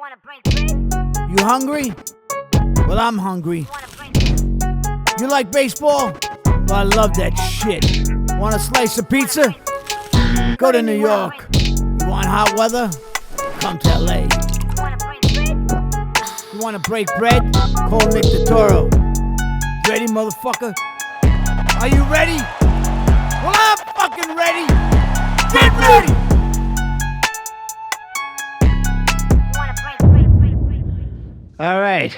You hungry? Well, I'm hungry. You like baseball? Well, I love that shit. Want a slice of pizza? Go to New York. You want hot weather? Come to LA. You want to break bread? Call Nick Turturro. Ready, motherfucker? Are you ready? Well, I'm fucking ready. Get ready! All right.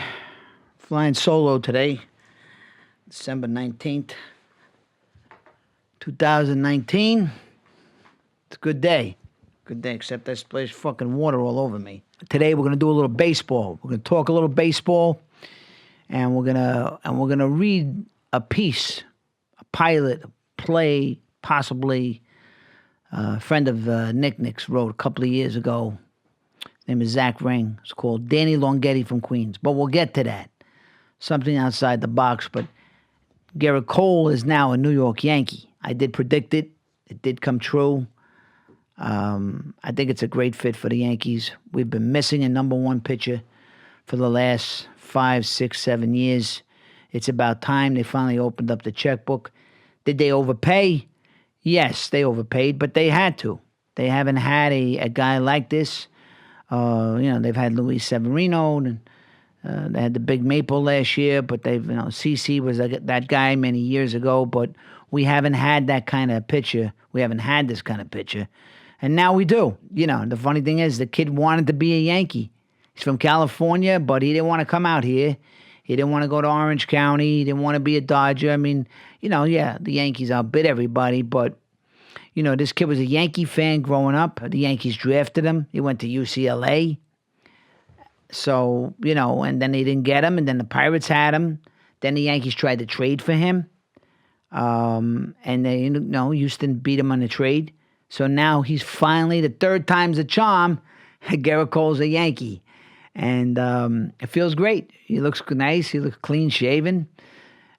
Flying solo today. December 19th, 2019. It's a good day. Good day, except I splashed fucking water all over me. Today we're gonna do a little baseball. We're gonna talk a little baseball, and we're gonna read a piece, a pilot, a play, possibly. A friend of Nick's wrote a couple of years ago. His name is Zach Ring. It's called Danny Longetti from Queens. But we'll get to that. Something outside the box, but Gerrit Cole is now a New York Yankee. I did predict it. It did come true. I think it's a great fit for the Yankees. We've been missing a number one pitcher for the last 5, 6, 7 years. It's about time they finally opened up the checkbook. Did they overpay? Yes, they overpaid, but they had to. They haven't had a guy like this. They've had Luis Severino, and they had the Big Maple last year, but CC was that guy many years ago, but we haven't had that kind of pitcher. We haven't had this kind of pitcher, and now we do. The funny thing is the kid wanted to be a Yankee. He's from California, but he didn't want to come out here. He didn't want to go to Orange County. He didn't want to be a Dodger. I mean, the Yankees outbid everybody, but this kid was a Yankee fan growing up. The Yankees drafted him. He went to UCLA. So, and then they didn't get him, and then the Pirates had him. Then the Yankees tried to trade for him. And Houston beat him on the trade. So now he's finally, the third time's a charm, Gerrit Cole's a Yankee. And it feels great. He looks nice. He looks clean shaven.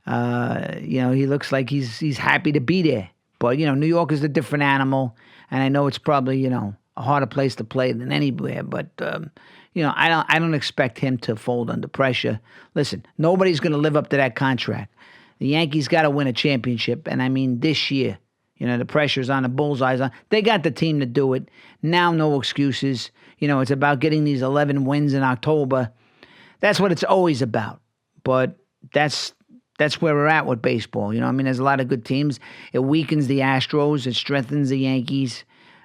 He looks like he's happy to be there. But, New York is a different animal, and I know it's probably, a harder place to play than anywhere. But, I don't expect him to fold under pressure. Listen, nobody's going to live up to that contract. The Yankees got to win a championship, and I mean this year. The pressure's on, the bullseye's on. They got the team to do it. Now, no excuses. It's about getting these 11 wins in October. That's what it's always about. But that's where we're at with baseball. There's a lot of good teams. It weakens the Astros. It strengthens the Yankees.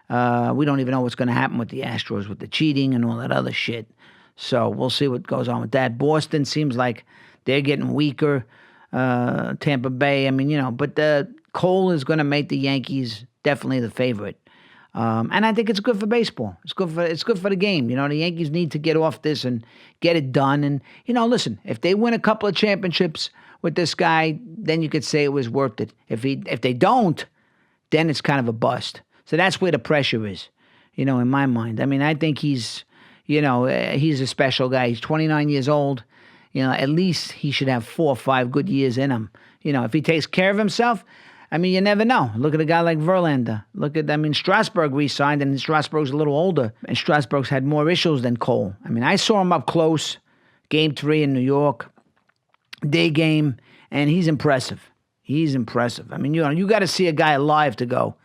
We don't even know what's going to happen with the Astros, with the cheating and all that other shit. So we'll see what goes on with that. Boston seems like they're getting weaker. Tampa Bay, but Cole is going to make the Yankees definitely the favorite. And I think it's good for baseball. It's good for the game. The Yankees need to get off this and get it done. And, listen, if they win a couple of championships with this guy, then you could say it was worth it. If they don't, then it's kind of a bust. So that's where the pressure is, in my mind. I think he's a special guy. He's 29 years old. At least he should have 4 or 5 good years in him. If he takes care of himself, you never know. Look at a guy like Verlander. Strasburg re-signed, and Strasburg's a little older, and Strasburg's had more issues than Cole. I saw him up close, Game 3 in New York, day game, and he's impressive. He's impressive. You got to see a guy live to go,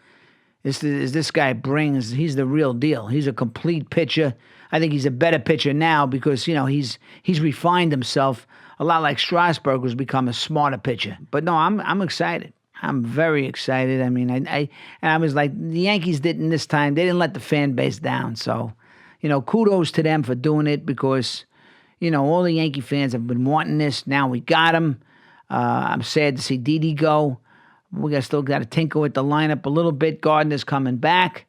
this guy brings, he's the real deal. He's a complete pitcher. I think he's a better pitcher now because, he's refined himself a lot like Strasburg was become a smarter pitcher. But no, I'm excited. I'm very excited. I was like, the Yankees didn't this time. They didn't let the fan base down. So, kudos to them for doing it because, all the Yankee fans have been wanting this. Now we got him. I'm sad to see Didi go. We still got to tinker with the lineup a little bit. Gardner's coming back.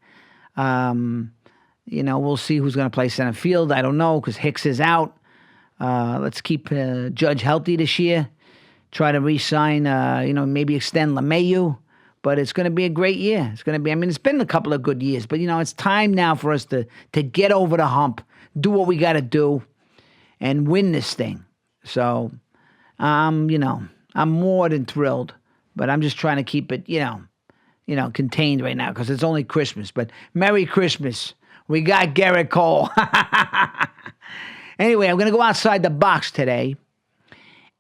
We'll see who's going to play center field. I don't know because Hicks is out. Let's keep Judge healthy this year. Try to re-sign, maybe extend LeMahieu. But it's going to be a great year. It's going to be, it's been a couple of good years. But, it's time now for us to get over the hump, do what we got to do, and win this thing. So, I'm more than thrilled. But I'm just trying to keep it, contained right now because it's only Christmas. But Merry Christmas. We got Gerrit Cole. Anyway, I'm going to go outside the box today,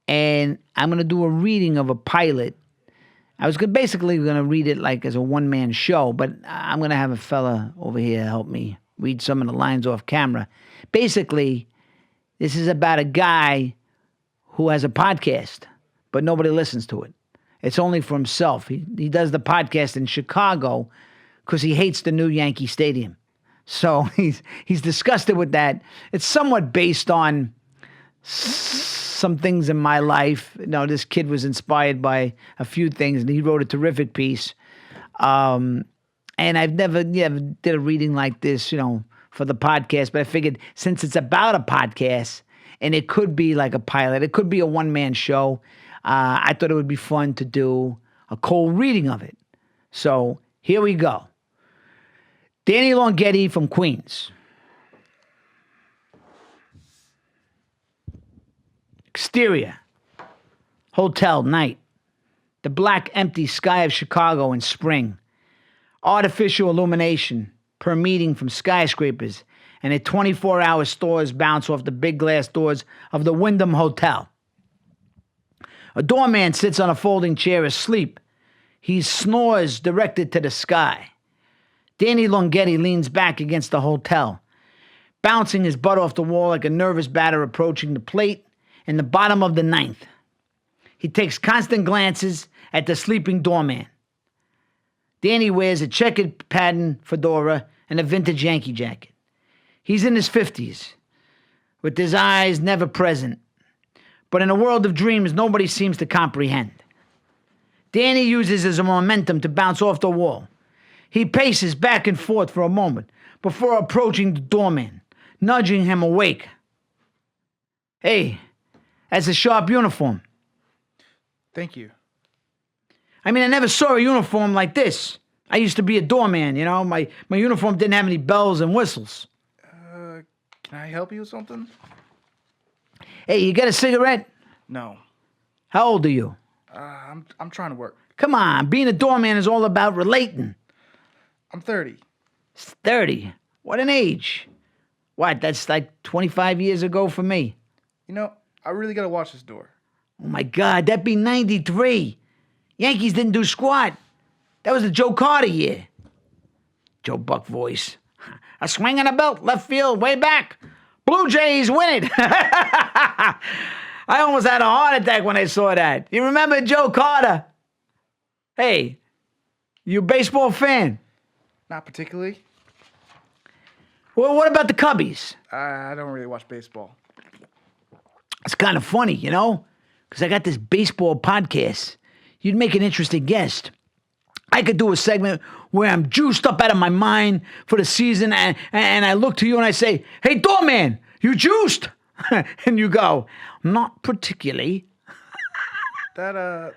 and I'm going to do a reading of a pilot. I was basically going to read it like as a one-man show, but I'm going to have a fella over here help me read some of the lines off camera. Basically, this is about a guy who has a podcast, but nobody listens to it. It's only for himself. He does the podcast in Chicago because he hates the new Yankee Stadium. So he's disgusted with that. It's somewhat based on some things in my life. This kid was inspired by a few things, and he wrote a terrific piece. And I've never did a reading like this, for the podcast. But I figured since it's about a podcast, and it could be like a pilot, it could be a one-man show, I thought it would be fun to do a Cole reading of it. So here we go. Danny Longetti from Queens. Exterior. Hotel, night. The black, empty sky of Chicago in spring. Artificial illumination per meeting from skyscrapers, and the 24-hour stores bounce off the big glass doors of the Wyndham Hotel. A doorman sits on a folding chair asleep. He snores directed to the sky. Danny Longetti leans back against the hotel, bouncing his butt off the wall like a nervous batter approaching the plate in the bottom of the ninth. He takes constant glances at the sleeping doorman. Danny wears a checkered pattern fedora and a vintage Yankee jacket. He's in his 50s, with his eyes never present. But in a world of dreams, nobody seems to comprehend. Danny uses his momentum to bounce off the wall. He paces back and forth for a moment before approaching the doorman, nudging him awake. Hey, that's a sharp uniform. Thank you. I mean, I never saw a uniform like this. I used to be a doorman, My uniform didn't have any bells and whistles. Can I help you with something? Hey, you got a cigarette? No. How old are you? I'm trying to work. Come on, being a doorman is all about relating. I'm 30. 30? What an age. What, that's like 25 years ago for me. I really gotta watch this door. Oh my God, that'd be 93. Yankees didn't do squat. That was the Joe Carter year. Joe Buck voice. A swing and a belt, left field, way back. Blue Jays win it. I almost had a heart attack when I saw that. You remember Joe Carter? Hey, you a baseball fan? Not particularly. Well, what about the Cubbies? I don't really watch baseball. It's kind of funny, because I got this baseball podcast. You'd make an interesting guest. I could do a segment where I'm juiced up out of my mind for the season, and I look to you and I say, hey, doorman, you juiced? And you go, not particularly. That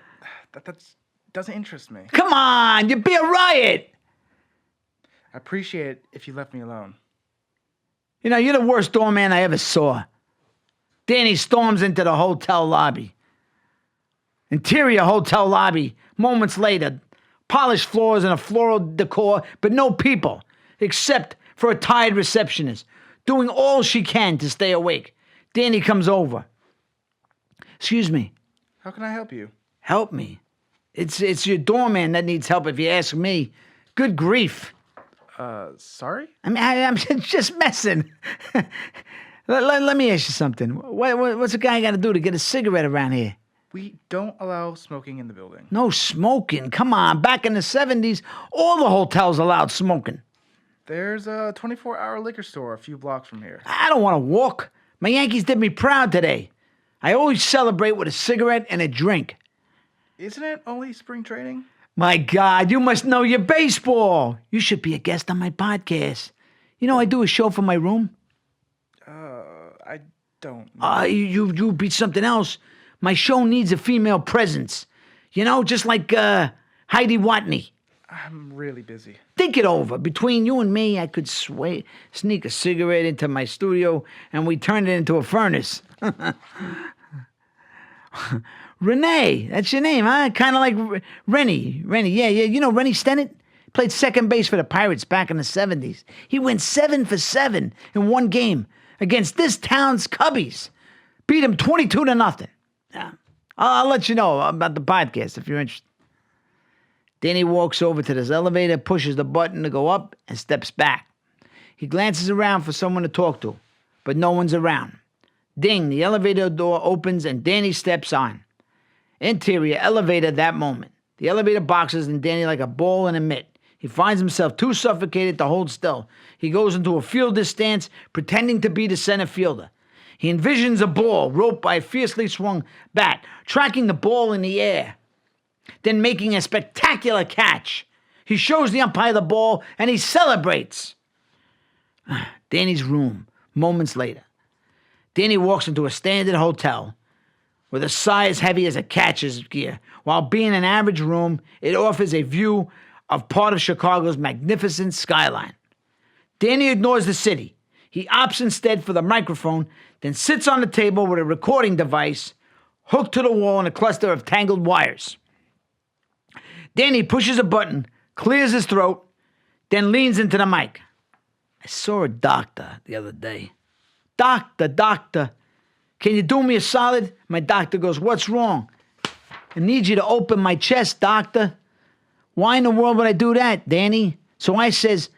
doesn't interest me. Come on, you'd be a riot. I appreciate it if you left me alone. You're the worst doorman I ever saw. Danny storms into the hotel lobby. Interior hotel lobby. Moments later, polished floors and a floral decor, but no people, except for a tired receptionist, doing all she can to stay awake. Danny comes over. Excuse me. How can I help you? Help me? It's your doorman that needs help if you ask me. Good grief. Sorry? I mean, I'm just messing. Let me ask you something. What's a guy got to do to get a cigarette around here? We don't allow smoking in the building. No smoking. Come on. Back in the 70s, all the hotels allowed smoking. There's a 24-hour liquor store a few blocks from here. I don't want to walk. My Yankees did me proud today. I always celebrate with a cigarette and a drink. Isn't it only spring training? My God, you must know your baseball. You should be a guest on my podcast. I do a show from my room. I don't know. You beat something else. My show needs a female presence. Just like Heidi Watney. I'm really busy. Think it over. Between you and me, I could sneak a cigarette into my studio and we turn it into a furnace. Renee, that's your name, huh? Kind of like Rennie. Yeah. Rennie Stennett? Played second base for the Pirates back in the 70s. He went 7 for 7 in one game. against this town's Cubbies. Beat him 22-0. Yeah. I'll let you know about the podcast if you're interested. Danny walks over to this elevator, pushes the button to go up, and steps back. He glances around for someone to talk to, but no one's around. Ding, the elevator door opens and Danny steps on. Interior elevator that moment. The elevator boxes in Danny like a ball in a mitt. He finds himself too suffocated to hold still. He goes into a fielder's stance, pretending to be the center fielder. He envisions a ball roped by a fiercely swung bat, tracking the ball in the air, then making a spectacular catch. He shows the umpire the ball, and he celebrates. Danny's room, moments later. Danny walks into a standard hotel with a sigh as heavy as a catcher's gear. While being an average room, it offers a view of part of Chicago's magnificent skyline. Danny ignores the city. He opts instead for the microphone, then sits on the table with a recording device hooked to the wall in a cluster of tangled wires. Danny pushes a button, clears his throat, then leans into the mic. I saw a doctor the other day. Doctor, can you do me a solid? My doctor goes, what's wrong? I need you to open my chest, doctor. Why in the world would I do that, Danny? So I says,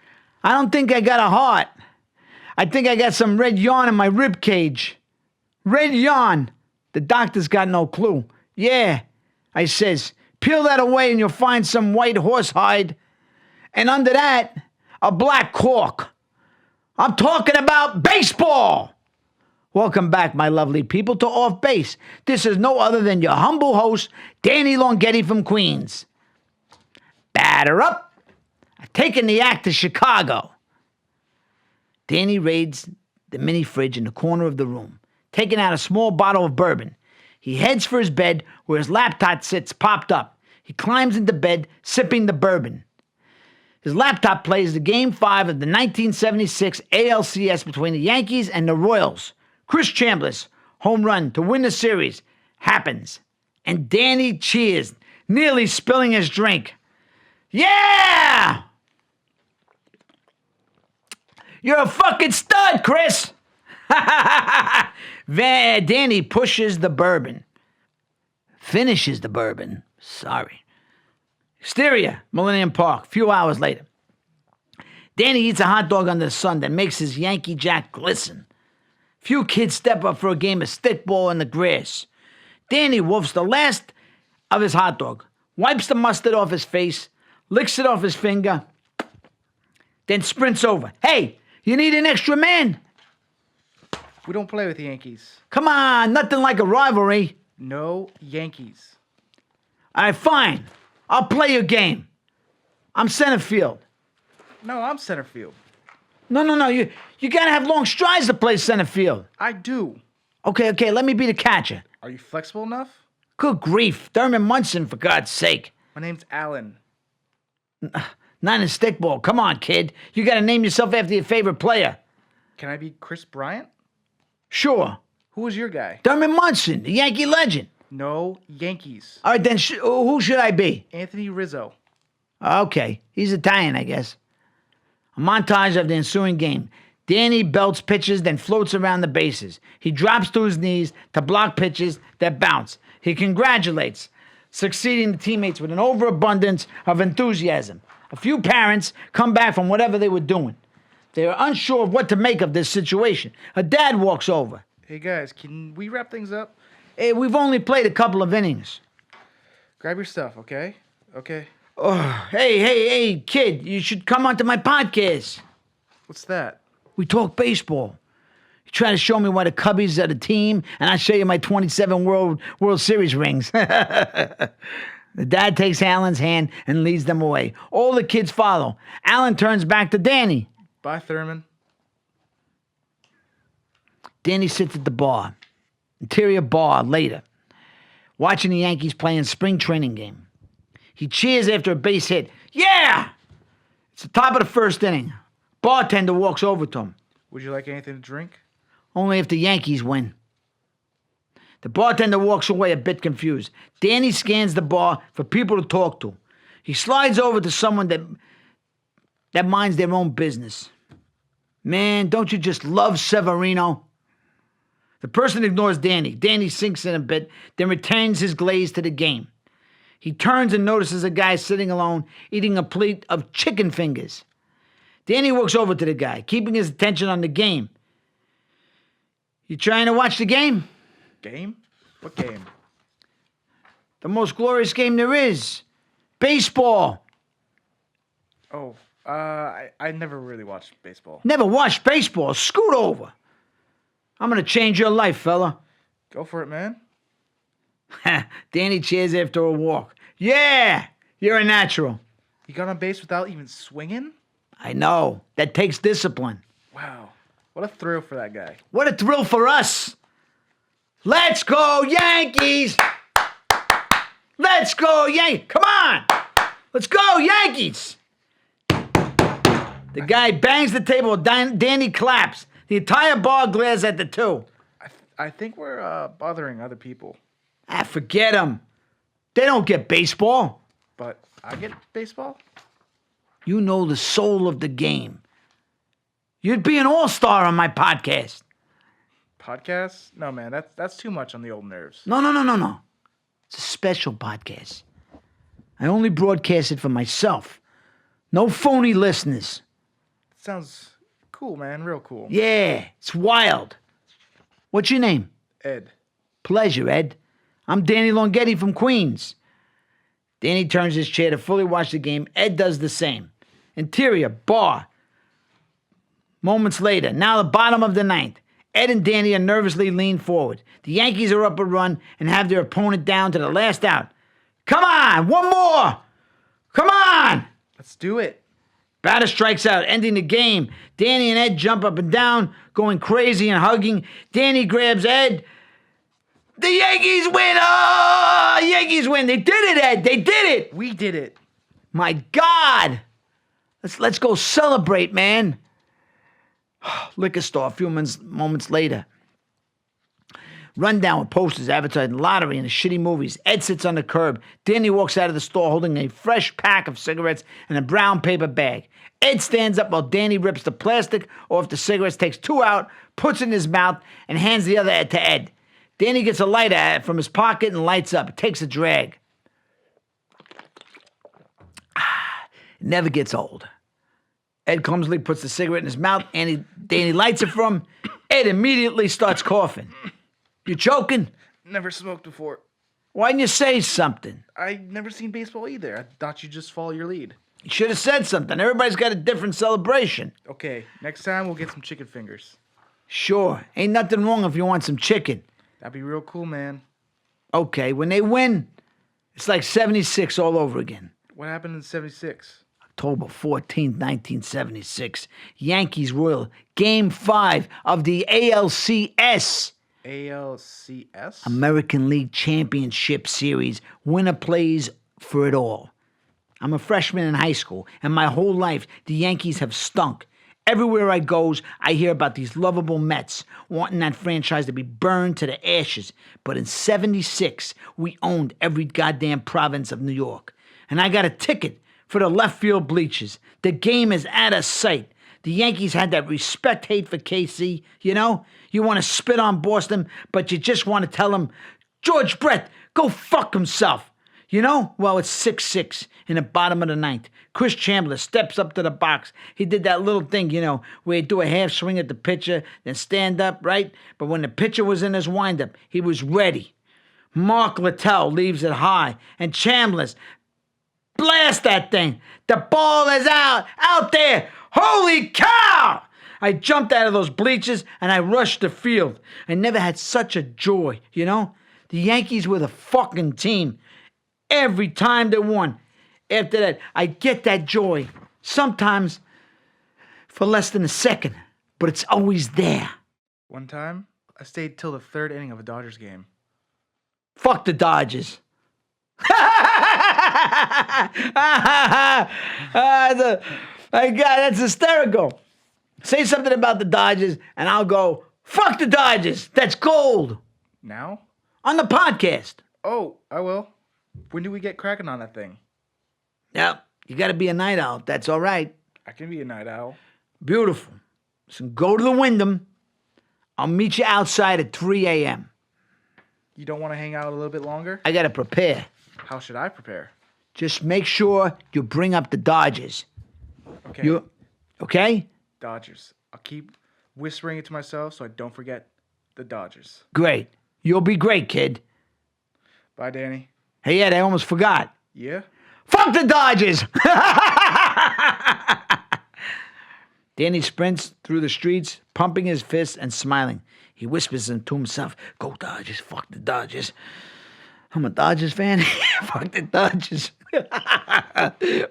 I don't think I got a heart. I think I got some red yarn in my rib cage. Red yarn. The doctor's got no clue. Yeah, I says, peel that away and you'll find some white horsehide. And under that, a black cork. I'm talking about baseball. Welcome back, my lovely people, to Off Base. This is no other than your humble host, Danny Longetti from Queens. Batter up. I've taken the act to Chicago. Danny raids the mini fridge in the corner of the room, taking out a small bottle of bourbon. He heads for his bed where his laptop sits popped up. He climbs into bed, sipping the bourbon. His laptop plays the Game 5 of the 1976 ALCS between the Yankees and the Royals. Chris Chambliss, home run to win the series, happens. And Danny cheers, nearly spilling his drink. Yeah! You're a fucking stud, Chris! Danny pushes the bourbon. Finishes the bourbon. Sorry. Exterior, Millennium Park, a few hours later. Danny eats a hot dog under the sun that makes his Yankee Jack glisten. Few kids step up for a game of stickball in the grass. Danny wolfs the last of his hot dog, wipes the mustard off his face, licks it off his finger, then sprints over. Hey, you need an extra man? We don't play with the Yankees. Come on, nothing like a rivalry. No Yankees. All right, fine. I'll play your game. I'm center field. No, I'm center field. No. You gotta have long strides to play center field. I do. Okay, let me be the catcher. Are you flexible enough? Good grief. Thurman Munson, for God's sake. My name's Alan. Not in stickball. Come on, kid. You gotta name yourself after your favorite player. Can I be Chris Bryant? Sure. Who was your guy? Thurman Munson, the Yankee legend. No Yankees. All right, then who should I be? Anthony Rizzo. Okay, he's Italian, I guess. A montage of the ensuing game. Danny belts pitches, then floats around the bases. He drops to his knees to block pitches that bounce. He congratulates, succeeding the teammates with an overabundance of enthusiasm. A few parents come back from whatever they were doing. They are unsure of what to make of this situation. A dad walks over. Hey guys, can we wrap things up? Hey, we've only played a couple of innings. Grab your stuff, okay? Okay. Oh, hey, kid, you should come onto my podcast. What's that? We talk baseball. You try to show me why the Cubbies are the team, and I show you my 27 World Series rings. The dad takes Alan's hand and leads them away. All the kids follow. Alan turns back to Danny. Bye, Thurman. Danny sits at the bar. Interior bar later. Watching the Yankees playing spring training game. He cheers after a base hit. Yeah! It's the top of the first inning. Bartender walks over to him. Would you like anything to drink? Only if the Yankees win. The bartender walks away a bit confused. Danny scans the bar for people to talk to. He slides over to someone that minds their own business. Man, don't you just love Severino? The person ignores Danny. Danny sinks in a bit, then returns his glaze to the game. He turns and notices a guy sitting alone, eating a plate of chicken fingers. Danny walks over to the guy, keeping his attention on the game. You trying to watch the game? Game? What game? The most glorious game there is. Baseball. Oh, I never really watched baseball. Never watched baseball. Scoot over. I'm going to change your life, fella. Go for it, man. Danny cheers after a walk. Yeah, you're a natural. He got on base without even swinging? I know. That takes discipline. Wow. What a thrill for that guy. What a thrill for us. Let's go, Yankees. Let's go, Yankees. Come on. Let's go, Yankees. The guy bangs the table. Danny claps. The entire bar glares at the two. I think we're bothering other people. Forget them. They don't get baseball. But I get baseball? You know the soul of the game. You'd be an all-star on my podcast. Podcast? No, man, that's too much on the old nerves. No. It's a special podcast. I only broadcast it for myself. No phony listeners. Sounds cool, man. Real cool. Yeah, it's wild. What's your name? Ed. Pleasure, Ed. I'm Danny Longetti from Queens. Danny turns his chair to fully watch the game. Ed does the same. Interior, bar. Moments later, now the bottom of the ninth. Ed and Danny are nervously leaned forward. The Yankees are up a run and have their opponent down to the last out. Come on, one more. Come on. Let's do it. Batter strikes out, ending the game. Danny and Ed jump up and down, going crazy and hugging. Danny grabs Ed. The Yankees win! Oh, Yankees win! They did it, Ed! They did it! We did it. My God! Let's go celebrate, man. Liquor store a few moments later. Rundown with posters advertising lottery and the shitty movies. Ed sits on the curb. Danny walks out of the store holding a fresh pack of cigarettes and a brown paper bag. Ed stands up while Danny rips the plastic off the cigarettes, takes two out, puts it in his mouth, and hands the other to Ed. Danny gets a lighter from his pocket and lights up. It takes a drag. It never gets old. Ed clumsily puts the cigarette in his mouth, and Danny lights it from him. Ed immediately starts coughing. You choking? Never smoked before. Why didn't you say something? I never seen baseball either. I thought you'd just follow your lead. You should have said something. Everybody's got a different celebration. Okay, next time we'll get some chicken fingers. Sure. Ain't nothing wrong if you want some chicken. That'd be real cool, man. Okay, when they win, it's like 76 all over again. What happened in 76? October 14th, 1976. Yankees Royal. Game 5 of the ALCS. ALCS? American League Championship Series. Winner plays for it all. I'm a freshman in high school, and my whole life, the Yankees have stunk. Everywhere I goes, I hear about these lovable Mets wanting that franchise to be burned to the ashes. But in 76, we owned every goddamn province of New York. And I got a ticket for the left field bleachers. The game is out of sight. The Yankees had that respect-hate for KC, you know? You want to spit on Boston, but you just want to tell him, George Brett, go fuck himself. You know? Well, it's 6-6 in the bottom of the ninth. Chris Chandler steps up to the box. He did that little thing, you know, where he'd do a half swing at the pitcher, then stand up, right? But when the pitcher was in his windup, he was ready. Mark Littell leaves it high, and Chandler's blast that thing. The ball is out there. Holy cow! I jumped out of those bleachers and I rushed the field. I never had such a joy, you know? The Yankees were the fucking team. Every time they won. After that, I get that joy. Sometimes for less than a second, but it's always there. One time, I stayed till the third inning of a Dodgers game. Fuck the Dodgers. My God, that's hysterical. Say something about the Dodgers, and I'll go, fuck the Dodgers. That's gold. Now? On the podcast. Oh, I will. When do we get cracking on that thing? Yeah, you got to be a night owl. That's all right. I can be a night owl. Beautiful. Listen, go to the Wyndham. I'll meet you outside at 3 a.m. You don't want to hang out a little bit longer? I got to prepare. How should I prepare? Just make sure you bring up the Dodgers. Okay. Okay? Dodgers. I'll keep whispering it to myself so I don't forget the Dodgers. Great. You'll be great, kid. Bye, Danny. Hey, Ed, I almost forgot. Yeah? Fuck the Dodgers! Danny sprints through the streets, pumping his fists and smiling. He whispers to himself, go Dodgers, fuck the Dodgers. I'm a Dodgers fan. Fuck the Dodgers.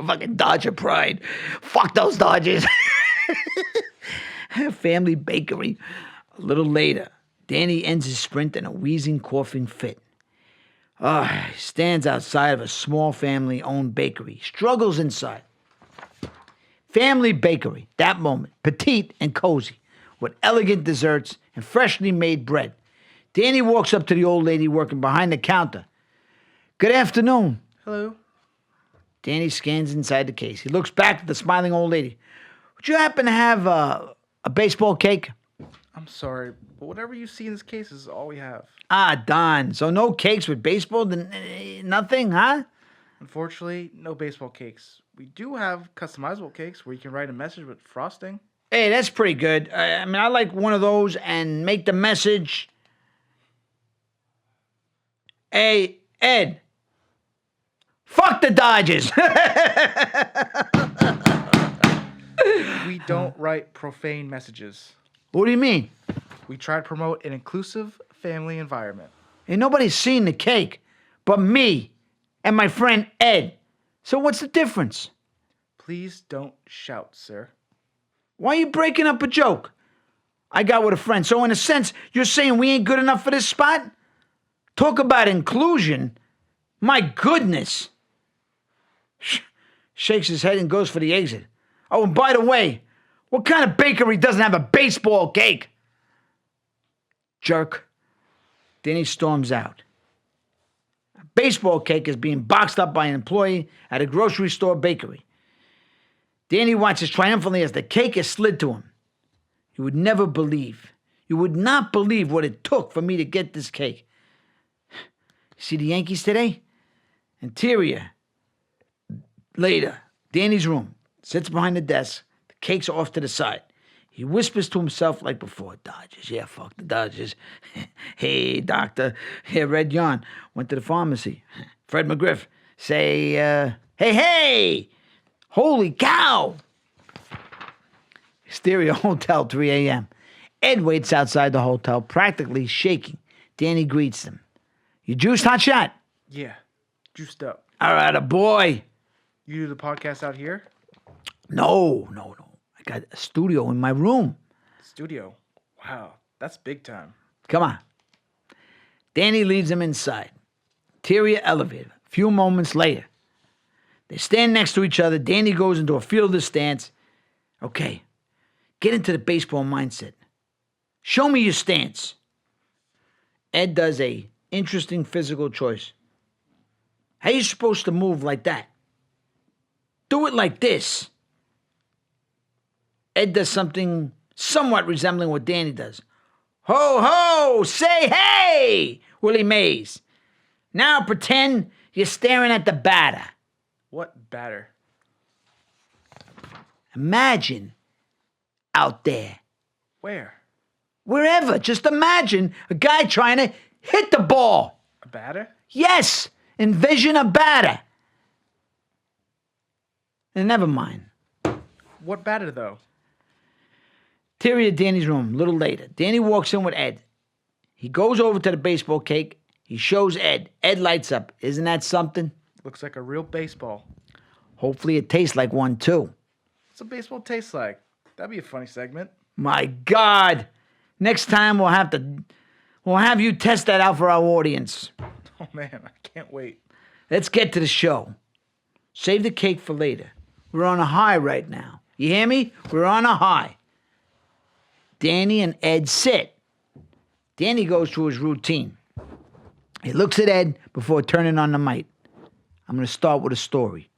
Fucking Dodger pride. Fuck those Dodgers. Family bakery. A little later, Danny ends his sprint in a wheezing, coughing fit. He stands outside of a small family-owned bakery. Struggles inside. Family bakery. That moment. Petite and cozy. With elegant desserts and freshly made bread. Danny walks up to the old lady working behind the counter. Good afternoon. Hello? Danny scans inside the case. He looks back at the smiling old lady. Would you happen to have a baseball cake? I'm sorry, but whatever you see in this case is all we have. Ah, darn. So no cakes with baseball? Nothing, huh? Unfortunately, no baseball cakes. We do have customizable cakes where you can write a message with frosting. Hey, that's pretty good. I mean, I like one of those and make the message. Hey, Ed. Fuck the Dodgers. We don't write profane messages. What do you mean? We try to promote an inclusive family environment. Ain't nobody seen the cake but me and my friend Ed. So what's the difference? Please don't shout, sir. Why are you breaking up a joke? I got with a friend. So in a sense, you're saying we ain't good enough for this spot? Talk about inclusion. My goodness. Shakes his head and goes for the exit. Oh, and by the way, what kind of bakery doesn't have a baseball cake? Jerk. Then he storms out. A baseball cake is being boxed up by an employee at a grocery store bakery. Danny watches triumphantly as the cake is slid to him. You would never believe. You would not believe what it took for me to get this cake. See the Yankees today? Interior. Later, Danny's room. Sits behind the desk. The cake's off to the side. He whispers to himself like before, Dodgers, yeah, fuck the Dodgers. Hey, doctor. Yeah, Red Yarn. Went to the pharmacy. Fred McGriff. Say, hey! Holy cow! Exterior hotel, 3 a.m. Ed waits outside the hotel, practically shaking. Danny greets him. You juiced, hot shot? Yeah, juiced up. All right, a boy. You do the podcast out here? No. I got a studio in my room. Studio. Wow, that's big time. Come on. Danny leads him inside. Interior elevator. A few moments later, they stand next to each other. Danny goes into a fielder's stance. Okay, get into the baseball mindset. Show me your stance. Ed does a interesting physical choice. How you supposed to move like that? Do it like this. Ed does something somewhat resembling what Danny does. Ho, ho, say hey, Willie Mays. Now pretend you're staring at the batter. What batter? Imagine out there. Where? Wherever. Just imagine a guy trying to hit the ball. A batter? Yes. Envision a batter. And never mind. What batter, though? Interior Danny's room, a little later. Danny walks in with Ed. He goes over to the baseball cake. He shows Ed. Ed lights up. Isn't that something? Looks like a real baseball. Hopefully it tastes like one, too. What's a baseball taste like? That'd be a funny segment. My God. Next time we'll have you test that out for our audience. Oh, man, I can't wait. Let's get to the show. Save the cake for later. We're on a high right now. You hear me? We're on a high. Danny and Ed sit. Danny goes through his routine. He looks at Ed before turning on the mic. I'm going to start with a story.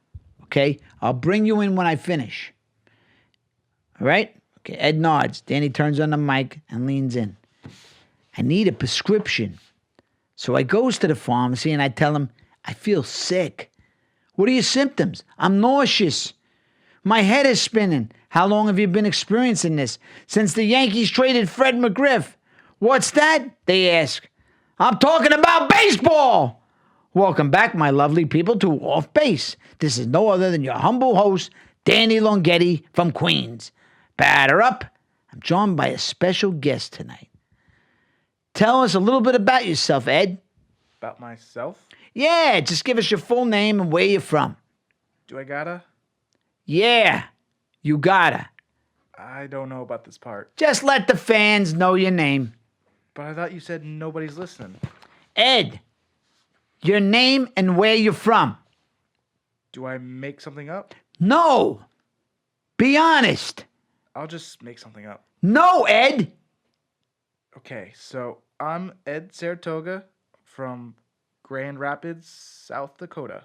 Okay? I'll bring you in when I finish. All right? Okay, Ed nods. Danny turns on the mic and leans in. I need a prescription. So I goes to the pharmacy and I tell him, I feel sick. What are your symptoms? I'm nauseous. My head is spinning. How long have you been experiencing this? Since the Yankees traded Fred McGriff. What's that? They ask. I'm talking about baseball. Welcome back, my lovely people, to Off Base. This is no other than your humble host, Danny Longetti from Queens. Batter up. I'm joined by a special guest tonight. Tell us a little bit about yourself, Ed. About myself? Yeah, just give us your full name and where you're from. Do I gotta? Yeah, you gotta. I don't know about this part. Just let the fans know your name. But I thought you said nobody's listening. Ed, your name and where you're from. Do I make something up? No. Be honest. I'll just make something up. No, Ed. Okay, so I'm Ed Saratoga from Grand Rapids, South Dakota.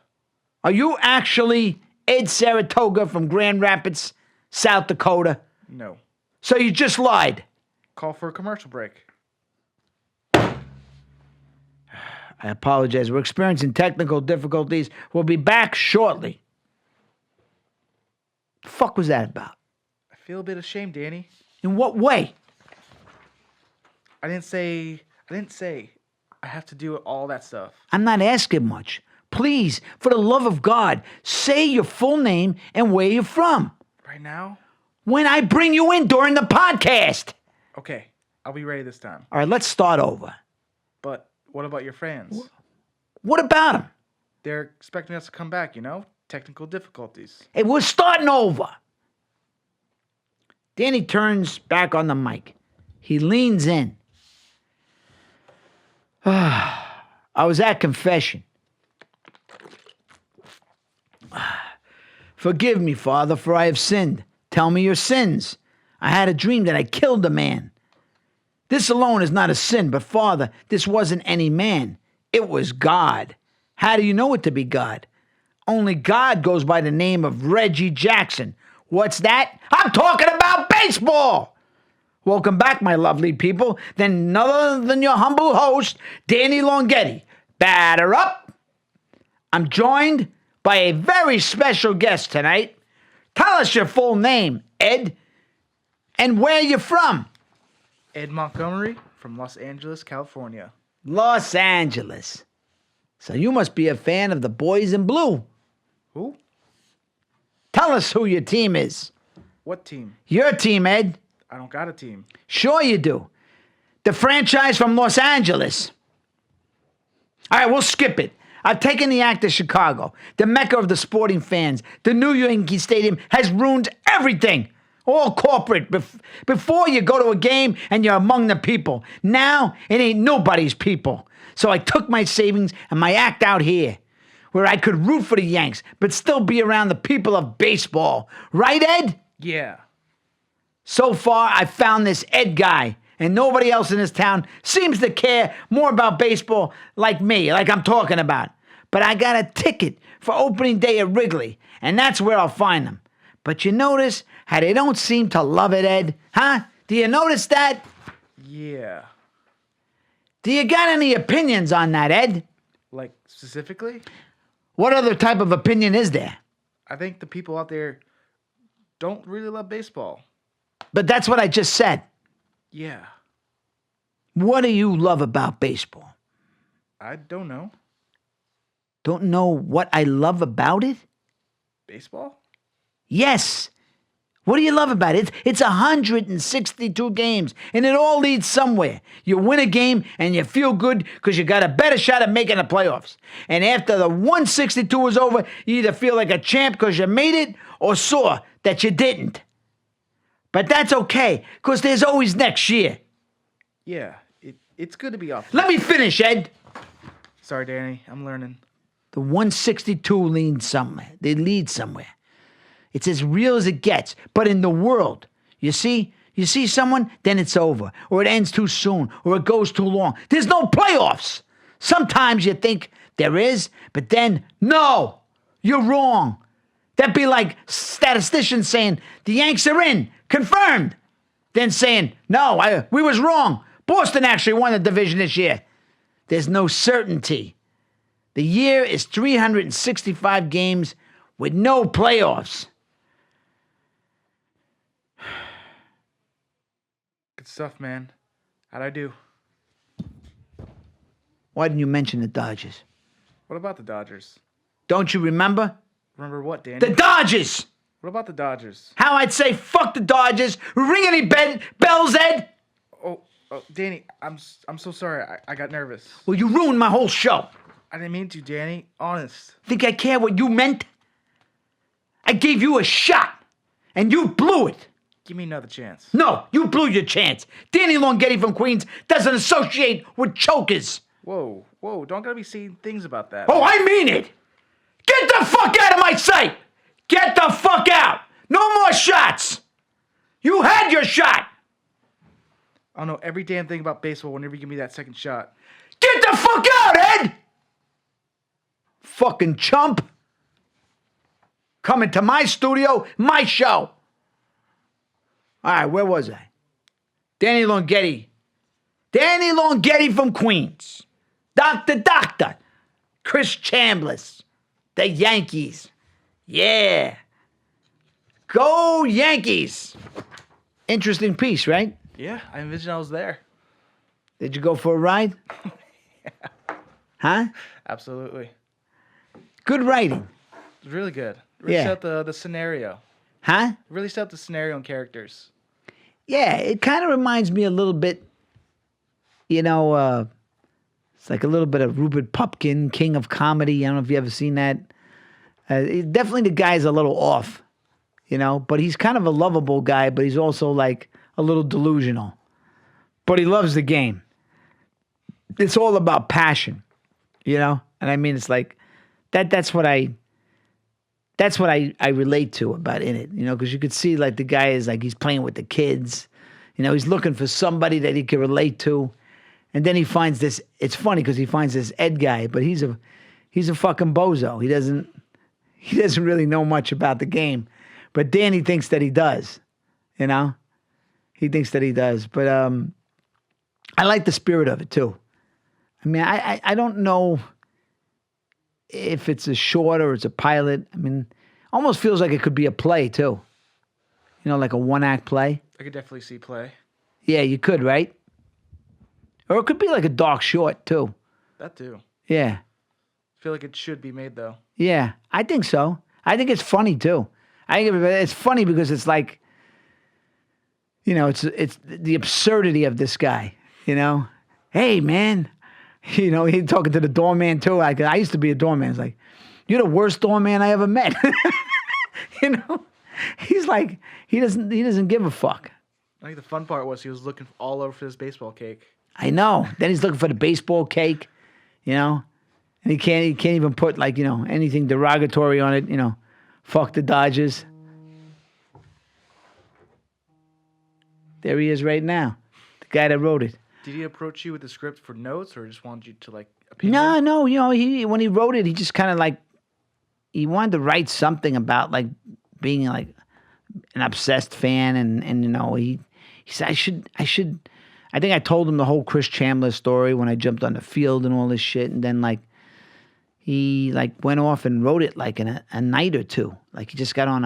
Are you actually Ed Saratoga from Grand Rapids, South Dakota? No. So you just lied. Call for a commercial break. I apologize. We're experiencing technical difficulties. We'll be back shortly. The fuck was that about? I feel a bit ashamed, Danny. In what way? I didn't say I have to do all that stuff. I'm not asking much. Please, for the love of God, say your full name and where you're from. Right now? When I bring you in during the podcast. Okay, I'll be ready this time. All right, let's start over. But what about your fans? What about them? They're expecting us to come back, Technical difficulties. Hey, we're starting over. Danny turns back on the mic. He leans in. I was at confession. Forgive me, Father, for I have sinned. Tell me your sins. I had a dream that I killed a man. This alone is not a sin, but Father, this wasn't any man. It was God. How do you know it to be God? Only God goes by the name of Reggie Jackson. What's that? I'm talking about baseball. Welcome back, my lovely people. Then none other than your humble host, Danny Longetti. Batter up. I'm joined by a very special guest tonight. Tell us your full name, Ed, and where you're from. Ed Montgomery from Los Angeles, California. Los Angeles. So you must be a fan of the Boys in Blue. Who? Tell us who your team is. What team? Your team, Ed. I don't got a team. Sure you do. The franchise from Los Angeles. All right, we'll skip it. I've taken the act to Chicago, the mecca of the sporting fans. The new Yankee Stadium has ruined everything. All corporate. Before you go to a game and you're among the people. Now it ain't nobody's people. So I took my savings and my act out here, where I could root for the Yanks, but still be around the people of baseball. Right, Ed? Yeah. So far, I found this Ed guy, and nobody else in this town seems to care more about baseball like me, like I'm talking about. But I got a ticket for opening day at Wrigley, and that's where I'll find them. But you notice how they don't seem to love it, Ed? Huh? Do you notice that? Yeah. Do you got any opinions on that, Ed? Like, specifically? What other type of opinion is there? I think the people out there don't really love baseball. But that's what I just said. Yeah. What do you love about baseball? I don't know. Don't know what I love about it? Baseball? Yes. What do you love about it? It's 162 games, and it all leads somewhere. You win a game, and you feel good because you got a better shot at making the playoffs. And after the 162 is over, you either feel like a champ because you made it or sore that you didn't. But that's okay, because there's always next year. Yeah, it's good to be off. Let me finish, Ed. Sorry, Danny. I'm learning. The 162 leads somewhere. They lead somewhere. It's as real as it gets. But in the world, you see someone, then it's over. Or it ends too soon. Or it goes too long. There's no playoffs. Sometimes you think there is, but then, no, you're wrong. That'd be like statisticians saying, the Yanks are in. Confirmed. Then saying, no, we was wrong. Boston actually won the division this year. There's no certainty. The year is 365 games with no playoffs. Good stuff, man. How'd I do? Why didn't you mention the Dodgers? What about the Dodgers? Don't you remember? Remember what, Danny? The Dodgers! What about the Dodgers? How I'd say fuck the Dodgers. Ring any bells, Ed? Oh, Danny, I'm so sorry. I got nervous. Well, you ruined my whole show. I didn't mean to, Danny. Honest. Think I care what you meant? I gave you a shot, and you blew it. Give me another chance. No, you blew your chance. Danny Longetti from Queens doesn't associate with chokers. Whoa. Don't gotta be saying things about that. Oh, I mean it. Get the fuck out of my sight. Get the fuck out. No more shots. You had your shot. I'll know every damn thing about baseball whenever you give me that second shot. Get the fuck out, Ed. Fucking chump. Coming to my studio, my show. All right, where was I? Danny Longetti. Danny Longetti from Queens. Doctor. Chris Chambliss. The Yankees. Yeah. Go Yankees. Interesting piece, right? Yeah, I envisioned I was there. Did you go for a ride? Huh? Absolutely. Good writing. It was really good. Really Yeah. set up the scenario. Huh? Really set up the scenario and characters. Yeah, it kind of reminds me a little bit, it's like a little bit of Rupert Pupkin, King of Comedy. I don't know if you ever seen that. Definitely the guy's a little off, but he's kind of a lovable guy, but he's also like a little delusional. But he loves the game. It's all about passion, And I mean, it's like that's what I relate to about in it, because you could see like the guy is like he's playing with the kids, he's looking for somebody that he can relate to, and then he finds this. It's funny because he finds this Ed guy, but he's a fucking bozo. He doesn't really know much about the game, but Danny thinks that he does, he thinks that he does. But I like the spirit of it too. I mean, I don't know if it's a short or it's a pilot. I mean, almost feels like it could be a play too. Like a one-act play. I could definitely see play. Yeah, you could, right? Or it could be like a dark short too. That too. Yeah. I feel like it should be made though. Yeah, I think so. I think it's funny too. I think it's funny because it's like, it's the absurdity of this guy. Hey man, he's talking to the doorman too. I used to be a doorman. It's like, you're the worst doorman I ever met. He's like, he doesn't give a fuck. I think the fun part was he was looking all over for this baseball cake. I know. Then he's looking for the baseball cake, and he can't even put like, anything derogatory on it, fuck the Dodgers. There he is right now. The guy that wrote it. Did he approach you with the script for notes or just wanted you to like opinion? No, he when he wrote it, he just kind of like he wanted to write something about like being like an obsessed fan and he said I should I think I told him the whole Chris Chambliss story when I jumped on the field and all this shit, and then like he like went off and wrote it like in a night or two. Like he just got on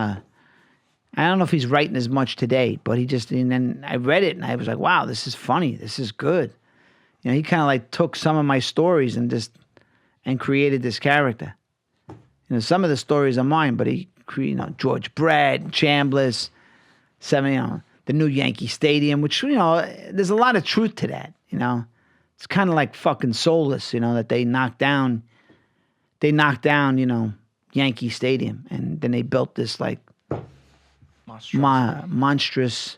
I don't know if he's writing as much today, but and then I read it and I was like, wow, this is funny. This is good. He kind of like took some of my stories and created this character. Some of the stories are mine, but he created, George Brett, Chambliss, the new Yankee Stadium, which, there's a lot of truth to that, It's kind of like fucking soulless, that they knocked down, Yankee Stadium, and then they built this like monstrous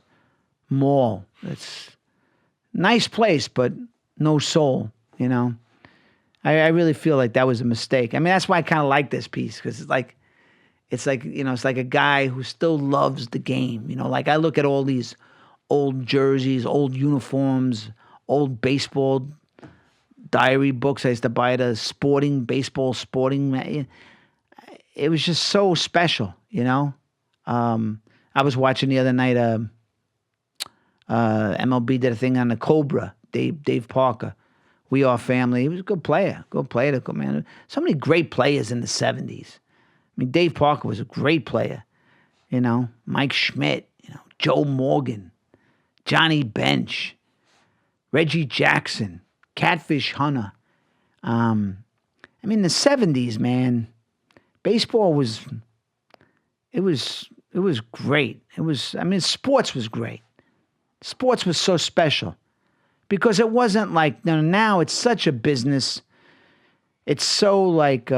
mall. It's nice place, but no soul, I really feel like that was a mistake. I mean, that's why I kind of like this piece, because it's like it's like a guy who still loves the game. Like I look at all these old jerseys, old uniforms, old baseball diary books I used to buy at a baseball sporting. It was just so special, I was watching the other night a MLB did a thing on the Cobra, Dave Parker. We Are Family. He was a good player. Man. So many great players in the 70s. I mean, Dave Parker was a great player. You know, Mike Schmidt, you know, Joe Morgan, Johnny Bench, Reggie Jackson, Catfish Hunter. I mean, the 70s, man, baseball was great. Sports was great. Sports was so special because it wasn't like, now it's such a business. It's so like,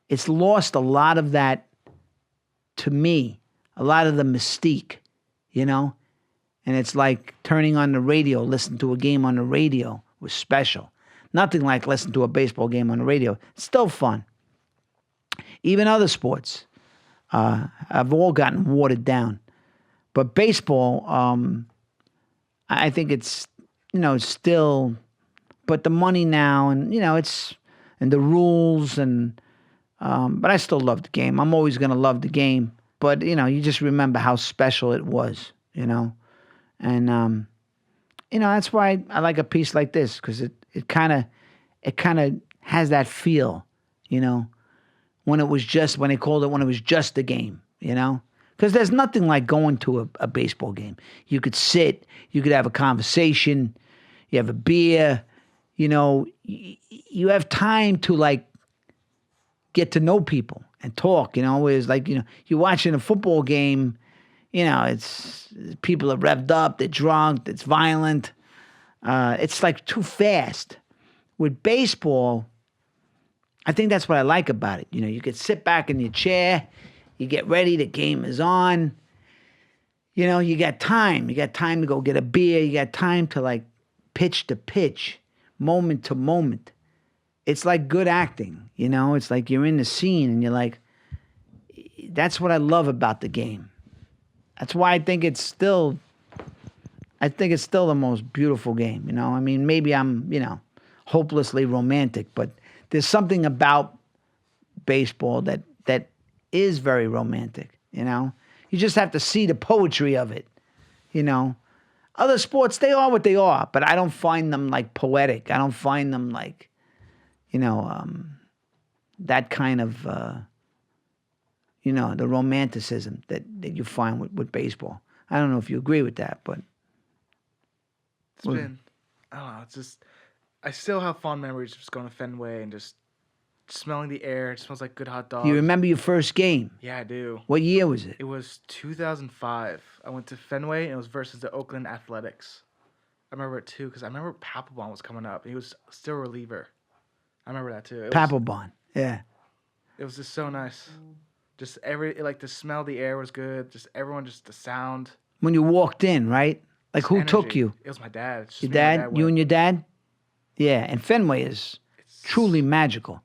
it's lost a lot of that, to me, a lot of the mystique, and it's like turning on the radio, listen to a game on the radio was special. Nothing like listen to a baseball game on the radio. Still fun. Even other sports have all gotten watered down. But baseball, I think it's, still, but the money now and, and the rules but I still love the game. I'm always going to love the game. But, you just remember how special it was, And, that's why I like a piece like this, because it kind of has that feel, when it was just, when they called it, when it was just a game, Because there's nothing like going to a baseball game. You could sit, you could have a conversation, you have a beer, you have time to like get to know people and talk, whereas like, you're watching a football game, it's people are revved up, they're drunk, it's violent. It's like too fast. With baseball, I think that's what I like about it. You could sit back in your chair, you get ready, the game is on. You got time. You got time to go get a beer. You got time to like pitch to pitch, moment to moment. It's like good acting, It's like you're in the scene and you're like, that's what I love about the game. That's why I think it's still the most beautiful game, I mean, maybe I'm, hopelessly romantic, but there's something about baseball that is very romantic, You just have to see the poetry of it, Other sports, they are what they are, but I don't find them like poetic. I don't find them like, that kind of, the romanticism that you find with baseball. I don't know if you agree with that, but I don't know, it's just, I still have fond memories of just going to Fenway and just smelling the air. It smells like good hot dogs. Do you remember your first game? Yeah, I do. What year was it? It was 2005. I went to Fenway and it was versus the Oakland Athletics. I remember it too because I remember Papelbon was coming up. He was still a reliever. I remember that too. Papelbon, yeah. It was just so nice. Just the smell of the air was good. Just everyone, just the sound. When you walked in, right? Like who energy. Took you? It was my dad. Your dad? You and your dad? Yeah, and Fenway is truly magical.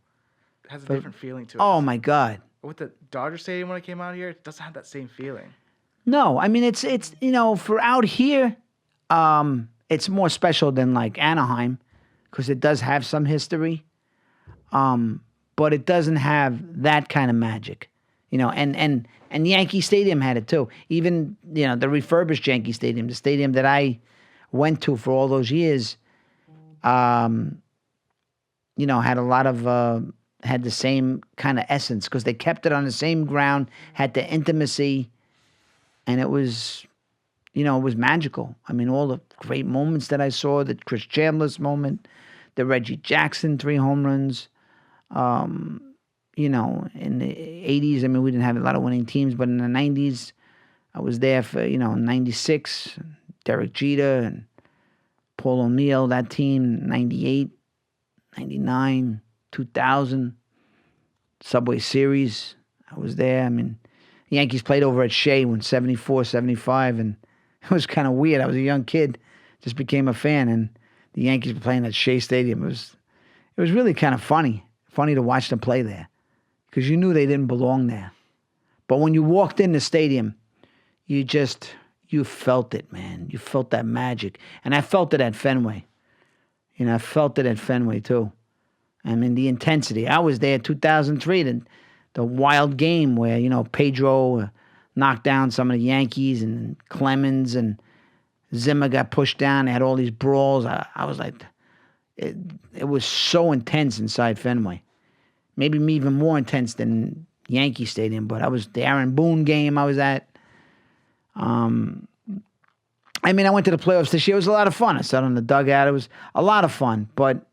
It has a different feeling to it. Oh my God. With the Dodger Stadium when I came out here, it doesn't have that same feeling. No, I mean it's for out here, it's more special than like Anaheim, because it does have some history. But it doesn't have that kind of magic. And Yankee Stadium had it too. Even, the refurbished Yankee Stadium, the stadium that I went to for all those years, had a lot of, had the same kind of essence because they kept it on the same ground, had the intimacy, and it was, it was magical. I mean, all the great moments that I saw, the Chris Chandler's moment, the Reggie Jackson 3 home runs, in the 80s, I mean, we didn't have a lot of winning teams, but in the 90s, I was there for, 96, Derek Jeter and Paul O'Neill, that team, 98, 99, 2000, Subway Series, I was there. I mean, the Yankees played over at Shea when 74, 75, and it was kind of weird. I was a young kid, just became a fan, and the Yankees were playing at Shea Stadium. It was really kind of funny to watch them play there, because you knew they didn't belong there. But when you walked in the stadium, you felt it, man. You felt that magic. And I felt it at Fenway. I felt it at Fenway too. I mean, the intensity. I was there in 2003, the wild game where, Pedro, knocked down some of the Yankees, and Clemens and Zimmer got pushed down. They had all these brawls. I was like, it was so intense inside Fenway. Maybe even more intense than Yankee Stadium, but I was the Aaron Boone game I was at. I mean, I went to the playoffs this year. It was a lot of fun. I sat on the dugout. It was a lot of fun, but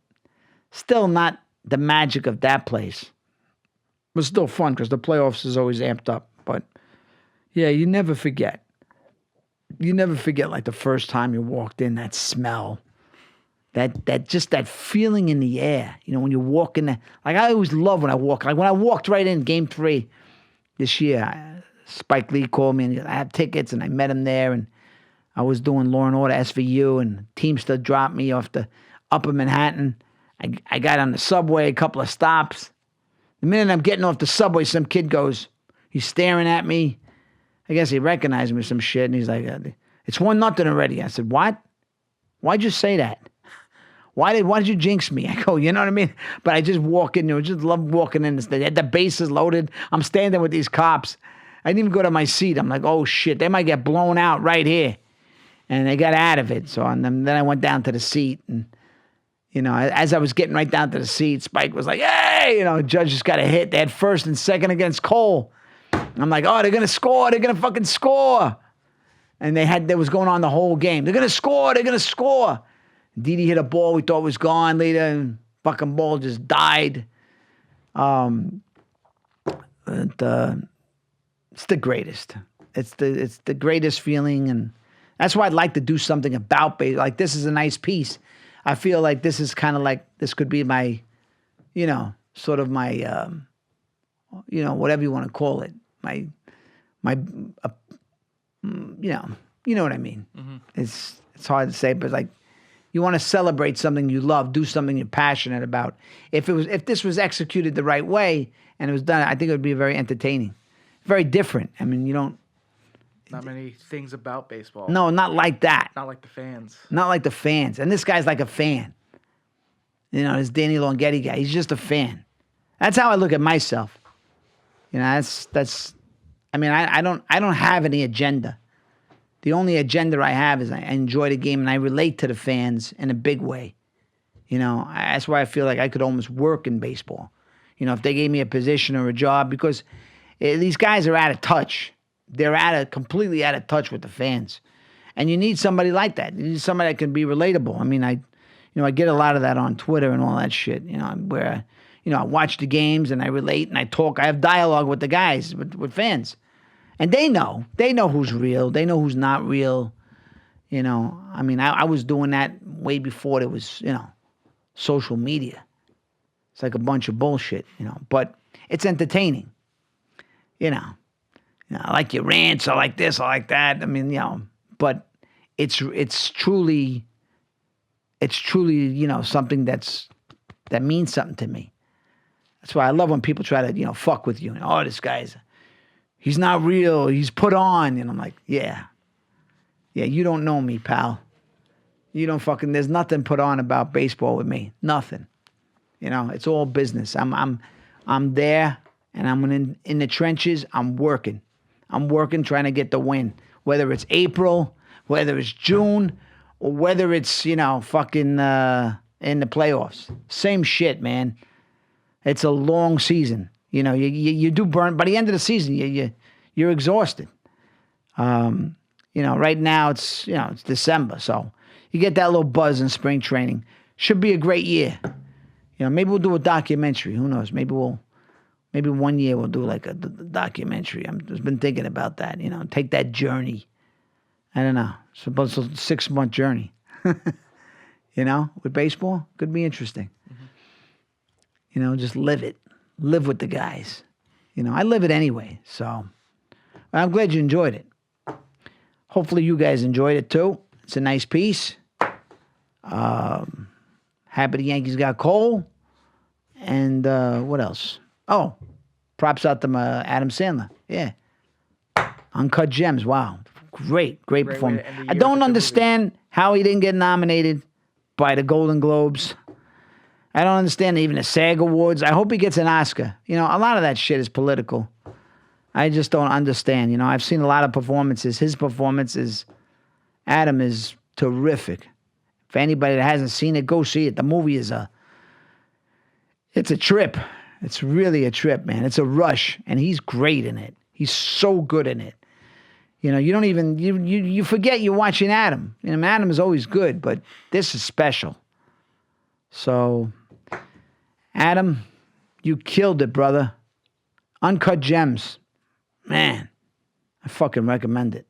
still not the magic of that place. It was still fun because the playoffs is always amped up. But, yeah, you never forget. You never forget, like, the first time you walked in, that smell. That just that feeling in the air. You know, when you walk in there. Like, I always love when I walk. Like, when I walked right in Game 3 this year, Spike Lee called me, and I had tickets, and I met him there, and I was doing Law and Order SVU, and Teamster dropped me off the Upper Manhattan. I got on the subway, a couple of stops. The minute I'm getting off the subway, some kid goes, he's staring at me. I guess he recognized me or some shit, and he's like, it's 1-0 already. I said, what? Why'd you say that? Why did you jinx me? I go, you know what I mean? But I just walk in there. I just love walking in. The bases loaded. I'm standing with these cops. I didn't even go to my seat. I'm like, oh, shit, they might get blown out right here. And they got out of it. So then I went down to the seat. And, you know, as I was getting right down to the seat, Spike was like, hey, you know, Judge just got a hit. They had first and second against Cole. I'm like, oh, they're going to score. They're going to fucking score. And that was going on the whole game. They're going to score. They're going to score. Didi hit a ball we thought was gone later, and fucking ball just died. It's the greatest. It's the greatest feeling, and that's why I'd like to do something about baseball. Like, this is a nice piece. I feel like this is kind of like, this could be my, you know, sort of my, you know, whatever you want to call it. My, you know what I mean. Mm-hmm. It's hard to say, but like, you want to celebrate something you love, do something you're passionate about. If this was executed the right way and it was done, I think it would be very entertaining, very different. I mean, you don't. Not many things about baseball. No, not like that. Not like the fans. Not like the fans. And this guy's like a fan. You know, this Danny Longetti guy. He's just a fan. That's how I look at myself. You know, that's. I mean, I don't have any agenda. The only agenda I have is I enjoy the game and I relate to the fans in a big way. You know, that's why I feel like I could almost work in baseball. You know, if they gave me a position or a job, because these guys are out of touch. They're completely out of touch with the fans. And you need somebody like that. You need somebody that can be relatable. I mean, I get a lot of that on Twitter and all that shit, you know, where, you know, I watch the games and I relate and I talk. I have dialogue with the guys, with fans. And they know who's real. They know who's not real. You know, I mean, I was doing that way before there was, you know, social media. It's like a bunch of bullshit, you know, but it's entertaining. You know, I like your rants, I like this, I like that. I mean, you know, but it's truly, you know, something that means something to me. That's why I love when people try to, you know, fuck with you. Oh, this guy's, he's not real. He's put on. And I'm like, yeah, you don't know me, pal. You don't fucking, there's nothing put on about baseball with me. Nothing. You know, it's all business. I'm there and I'm in the trenches. I'm working trying to get the win. Whether it's April, whether it's June, or whether it's, you know, fucking in the playoffs. Same shit, man. It's a long season. You know, you do burn. By the end of the season, you're exhausted. You know, right now it's December, so you get that little buzz in spring training. Should be a great year. You know, maybe we'll do a documentary. Who knows? Maybe 1 year we'll do like a documentary. I've just been thinking about that. You know, take that journey. I don't know. It's about a 6-month journey. You know, with baseball, could be interesting. Mm-hmm. You know, just live it. Live with the guys. You know, I live it anyway. So I'm glad you enjoyed it. Hopefully you guys enjoyed it too. It's a nice piece. Happy the Yankees got Cole. And what else? Oh, props out to Adam Sandler. Yeah. Uncut Gems. Wow. Great performance. I don't understand how he didn't get nominated by the Golden Globes. I don't understand even the SAG Awards. I hope he gets an Oscar. You know, a lot of that shit is political. I just don't understand. You know, I've seen a lot of performances. His Adam is terrific. If anybody that hasn't seen it, go see it. The movie it's a trip. It's really a trip, man. It's a rush, and he's great in it. He's so good in it. You know, you don't even, you forget you're watching Adam. You know, Adam is always good, but this is special. So, Adam, you killed it, brother. Uncut Gems. Man, I fucking recommend it.